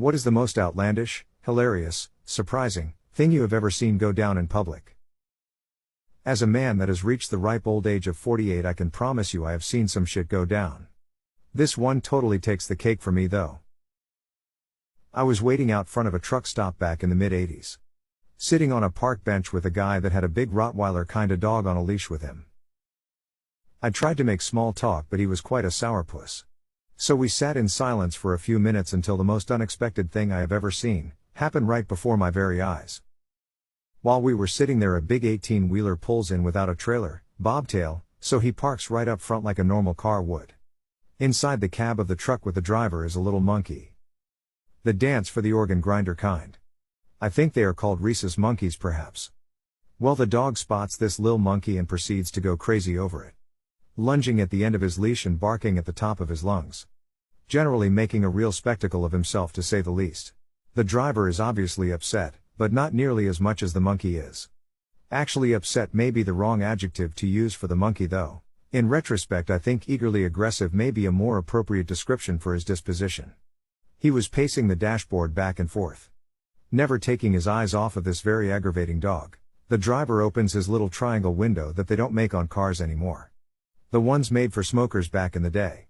What is the most outlandish, hilarious, surprising thing you have ever seen go down in public? As a man that has reached the ripe old age of 48, I can promise you I have seen some shit go down. This one totally takes the cake for me though. I was waiting out front of a truck stop back in the mid-80s. Sitting on a park bench with a guy that had a big Rottweiler kinda dog on a leash with him. I tried to make small talk, but he was quite a sourpuss. So we sat in silence for a few minutes until the most unexpected thing I have ever seen happened right before my very eyes. While we were sitting there, a big 18-wheeler pulls in without a trailer, bobtail, so he parks right up front like a normal car would. Inside the cab of the truck with the driver is a little monkey. The dance for the organ grinder kind. I think they are called rhesus monkeys perhaps. Well, the dog spots this lil monkey and proceeds to go crazy over it. Lunging at the end of his leash and barking at the top of his lungs. Generally making a real spectacle of himself, to say the least. The driver is obviously upset, but not nearly as much as the monkey is. Actually, upset may be the wrong adjective to use for the monkey though. In retrospect, I think eagerly aggressive may be a more appropriate description for his disposition. He was pacing the dashboard back and forth, never taking his eyes off of this very aggravating dog. The driver opens his little triangle window that they don't make on cars anymore. The ones made for smokers back in the day.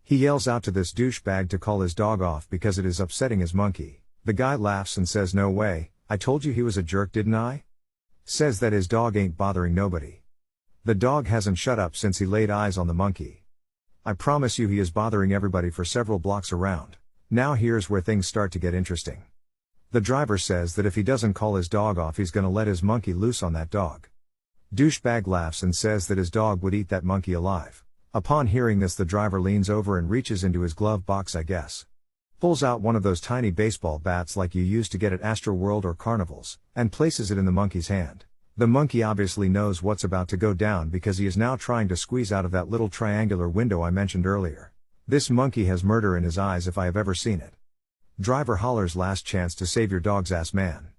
He yells out to this douchebag to call his dog off because it is upsetting his monkey. The guy laughs and says, "No way, I told you he was a jerk, didn't I?" Says that his dog ain't bothering nobody. The dog hasn't shut up since he laid eyes on the monkey. I promise you he is bothering everybody for several blocks around. Now here's where things start to get interesting. The driver says that if he doesn't call his dog off, he's gonna let his monkey loose on that dog. Douchebag laughs and says that his dog would eat that monkey alive. Upon hearing this, the driver leans over and reaches into his glove box, I guess. Pulls out one of those tiny baseball bats like you used to get at Astroworld or carnivals, and places it in the monkey's hand. The monkey obviously knows what's about to go down because he is now trying to squeeze out of that little triangular window I mentioned earlier. This monkey has murder in his eyes if I have ever seen it. Driver hollers, "Last chance to save your dog's ass, man."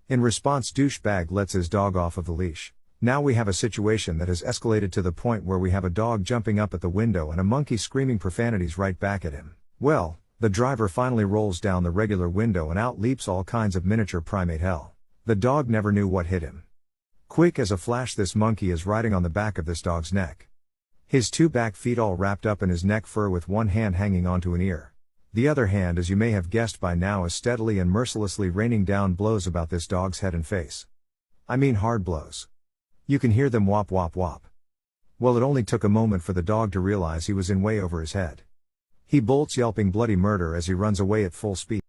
In response, douchebag lets his dog off of the leash. Now we have a situation that has escalated to the point where we have a dog jumping up at the window and a monkey screaming profanities right back at him. Well, the driver finally rolls down the regular window and out leaps all kinds of miniature primate hell. The dog never knew what hit him. Quick as a flash, this monkey is riding on the back of this dog's neck. His two back feet all wrapped up in his neck fur with one hand hanging onto an ear. The other hand, as you may have guessed by now, is steadily and mercilessly raining down blows about this dog's head and face. I mean hard blows. You can hear them whop whop whop. Well, it only took a moment for the dog to realize he was in way over his head. He bolts yelping bloody murder as he runs away at full speed.